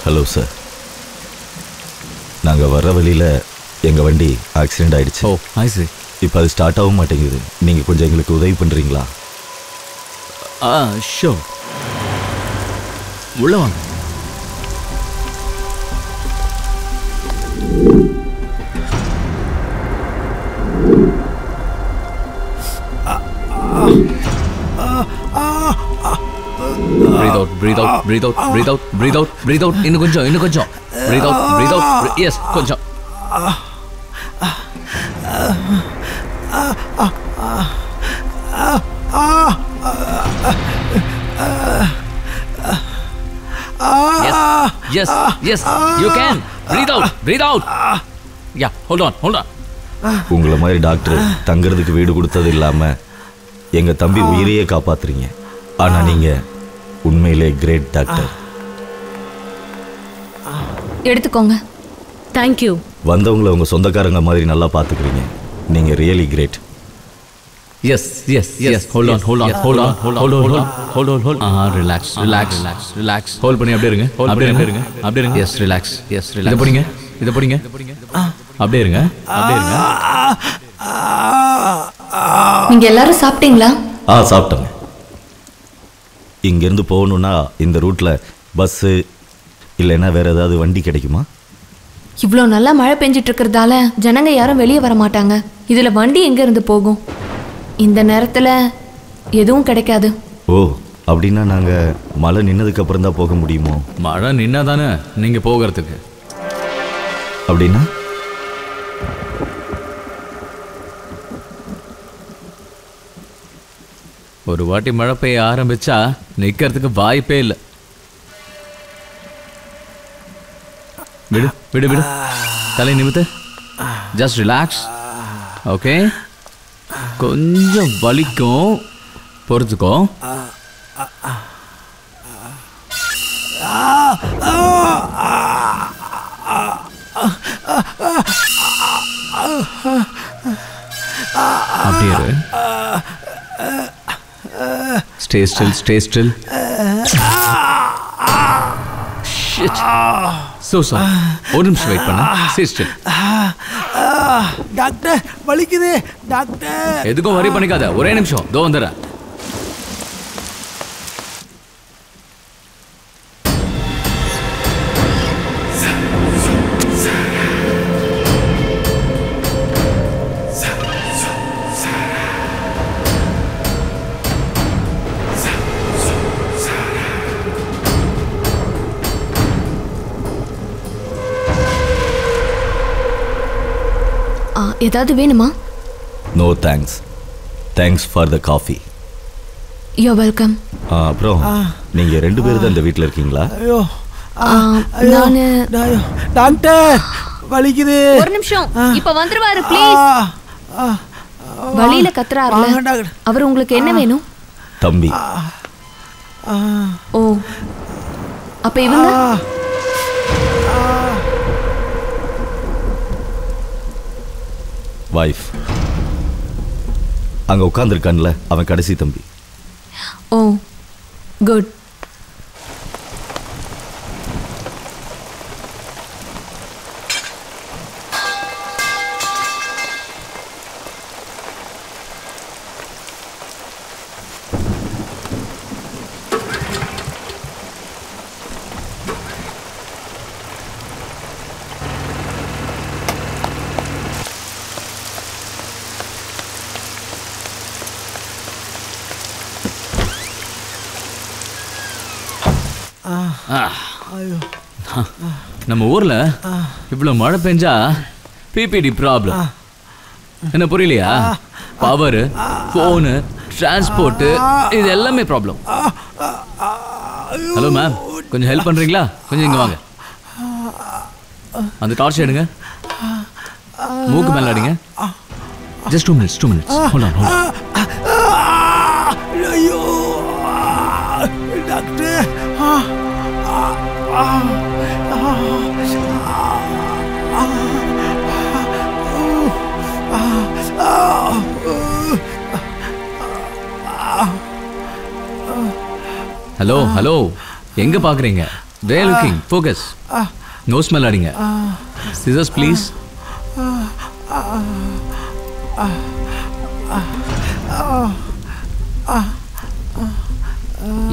Hello sir, நாங்கள் வர்ற வழியில் எங்கள் வண்டி ஆக்சிடெண்ட் ஆகிடுச்சு. ஓ ஆய் சார். இப்போ அது ஸ்டார்ட் ஆக மாட்டேங்குது. நீங்கள் கொஞ்சம் எங்களுக்கு உதவி பண்ணுறீங்களா? ஷோ, உள்ள வாங்க. Breathe out, breathe out, breathe out, breathe out, breathe out, breathe out. இன்னும் கொஞ்சம். Breathe out, breathe out. Yes, கொஞ்சம். Yes, you can. Breathe out. Yeah, hold on. உங்களை மாதிரி டாக்டர் தங்குறதுக்கு வீடு கொடுத்தது இல்லாமல் எங்கள் தம்பி உயிரையே காப்பாத்துறீங்க. ஆனால் நீங்கள் உண்மையிலே கிரேட் டாக்டர். எடுத்துக்கோங்க. தேங்க்யூ. வந்தவங்களை உங்கள் சொந்தக்காரங்க மாதிரி நல்லா பார்த்துக்கிறீங்க. நீங்கள் really great. Yes. Hold on. Relax. Hold பண்ணி அப்படியே இருங்க. Yes, relax. இத போடுங்க. அப்படியே இருங்க. நீங்க எல்லாரும் சாப்பிட்டீங்களா? சாப்பிட்டோங்க. இங்கேருந்து போகணுன்னா இந்த ரூட்டில் பஸ்ஸு இல்லைன்னா வேறு ஏதாவது வண்டி கிடைக்குமா? இவ்வளோ நல்லா மழை பெஞ்சிட்டு இருக்கிறதால ஜனங்க யாரும் வெளியே வர மாட்டாங்க. இதில் வண்டி எங்கேருந்து போகும்? இந்த நேரத்தில் எதுவும் கிடைக்காது. ஓ, அப்படின்னா நாங்கள் மழை நின்னதுக்கப்புறம் தான் போக முடியுமோ? மழை நின்னா தானே நீங்கள் போகிறதுக்கு. அப்படின்னா ஒரு வாட்டி மழை பெய்ய ஆரம்பிச்சா நிக்கிறதுக்கு வாய்ப்பே இல்லை. விடு. தலை நிமித்து. Just relax. ஓகே, கொஞ்சம் வலிக்கும், பொறுத்துக்கோ. அப்படியே Stay still. Shit. So sorry. ஒரு நிமிஷம் வெயிட் பண்ணு. Stay still. டாக்டர், வலிக்குது டாக்டர். எதுக்கும் வரி பண்ணிக்காத. ஒரே நிமிஷம், தோ வந்துடுறேன். ஏதாவது வேணுமா? No thanks for the coffee. You welcome. அப்புறம் நீங்கள் 2 பேர் தான் இந்த வீட்டில் இருக்கீங்களா? ஐயோ, நான் டாக்டர் வலிக்குது. ஒரு நிமிஷம், இப்ப வந்துருவாரு ப்ளீஸ். வலியில கத்துறாருல, அவர் உங்களுக்கு என்ன வேணும்? தம்பி. ஓ, அப்ப இவங்க வைஃப். அங்கே உட்காந்துருக்கான்ல, அவன் கடைசி தம்பி. ஓ, குட். நம்ம ஊர்ல இவ்வளவு மழை பெஞ்சா பிபிடி ப்ராப்ளம். என்ன புரியலையா? பவர், போனு, டிரான்ஸ்போர்ட், இது எல்லாமே ப்ராப்ளம். ஹலோ மேம், கொஞ்சம் ஹெல்ப் பண்றீங்களா? கொஞ்சம் இங்க வாங்க. அந்த டார்ச் எடுங்க, மூக்கு மேல அடிங்க. Just 2 minutes. Hold on. ஐயோ டாக்டர். ஹலோ, எங்க பாக்குறீங்க? Where are you looking? Focus. No smell அடிங்க. Scissors please.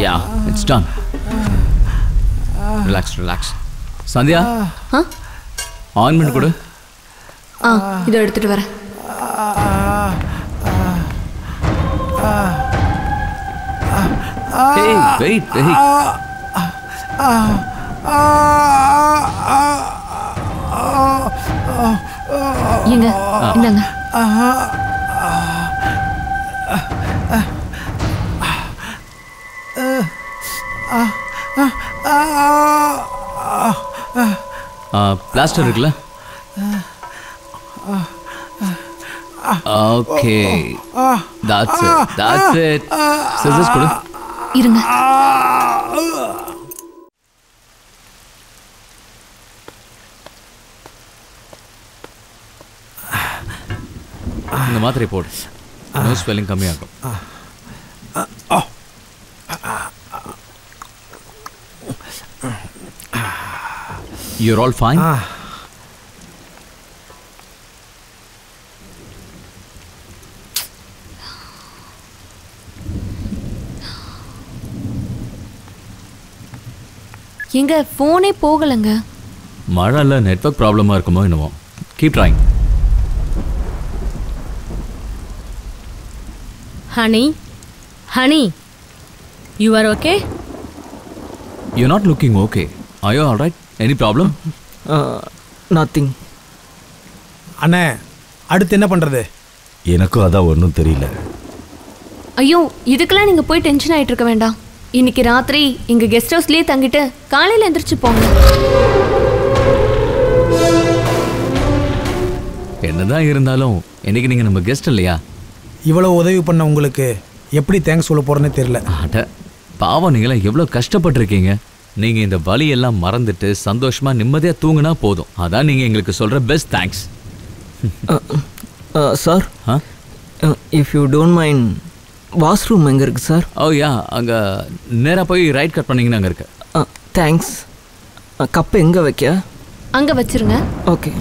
Yeah, it's done. Relax. Sandhya, ointment கொடு. இதை எடுத்துட்டு வரேன். Hey, wait. ஏங்க, இந்தாங்க. பிளாஸ்டர் இருக்குல்ல? Okay, that's it. Scissors கொடு. இருங்க. இந்த மாத்திரை போடு. நோ ஸ்வெல்லிங் கம்மியாகும். You're all fine? எங்க போனே போகலங்க. மழைல நெட்வொர்க் ப்ராப்ளமா இருக்குமோ என்னமோ. Keep trying. Honey, you are okay? You're not looking okay. Are you all right? Any problem? Nothing. அண்ணே, அடுத்து என்ன பண்றது? எனக்கும் அதான் ஒன்றும் தெரியல. ஐயோ, இதுக்கெல்லாம் நீங்க போய் டென்ஷன் ஆயிட்டு இருக்க வேண்டாம். இன்னைக்கு ராத்திரி எங்க கெஸ்ட் ஹவுஸ்லயே தங்கிட்டு காலையில எந்திரிச்சு போங்க. என்னதான் இருந்தாலும் இன்னைக்கு நீங்க நம்ம கெஸ்ட் இல்லையா? இவ்வளவு உதவி பண்ண உங்களுக்கு எப்படி தேங்க்ஸ் சொல்ல போறேன்னு தெரியல. அட பாவம், நீங்களாம் எவ்வளோ கஷ்டப்பட்டிருக்கீங்க. நீங்க இந்த வலியெல்லாம் மறந்துட்டு சந்தோஷமா நிம்மதியா தூங்குனா போதும். அதான் நீங்க எங்களுக்கு சொல்ற best thanks. Sir, if you don't mind, washroom எங்கே இருக்குது சார்? ஓ யா, அங்கே நேராக போய் ரைட் கட் பண்ணிங்கன்னா அங்கே இருக்கு. தேங்க்ஸ். கப்பு எங்கே வைக்க? அங்கே வச்சிருங்க. ஓகே.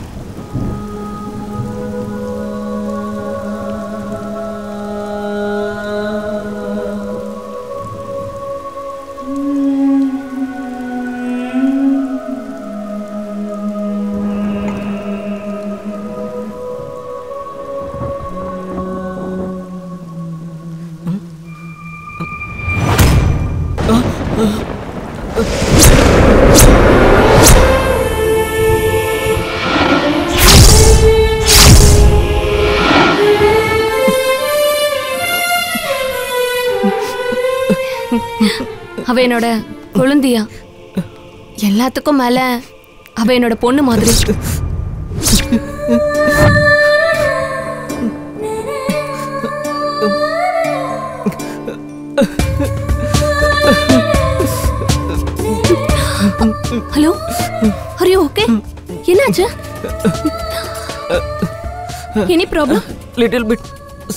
அவ என்னோட கொழுந்தியா, எல்லாத்துக்கும் மேல அவ என்னோட பொண்ணு மாதிரி. Hello, are you okay? என்னாச்சு? Any problem? Little bit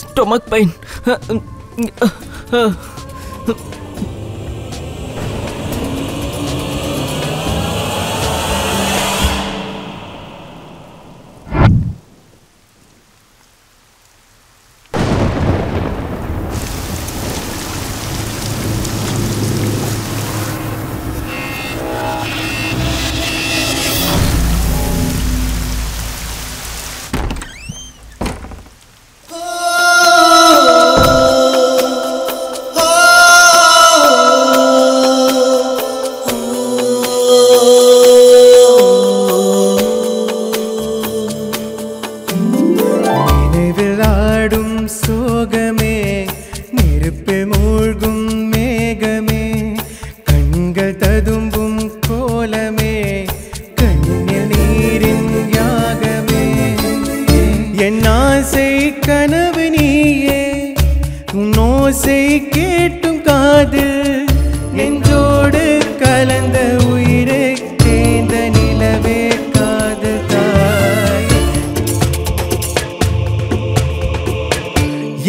stomach pain.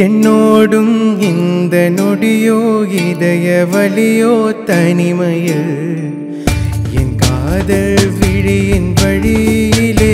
என்னோடும் இந்த நொடியோ இதய வலியோ தனிமையில் காதல் விழியின் வழியிலே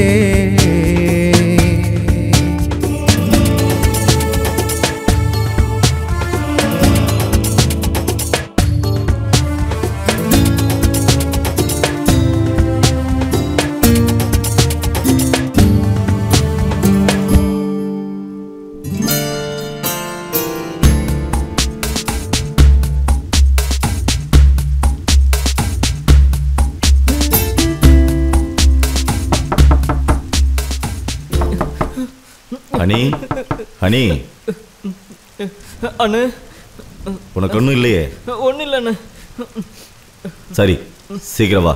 ஹனி ஹனி அண்ணு உனக்கு ஒன்றும் இல்லையே? ஒன்றும் இல்லை அண்ணு. சரி சீக்கிரம் வா.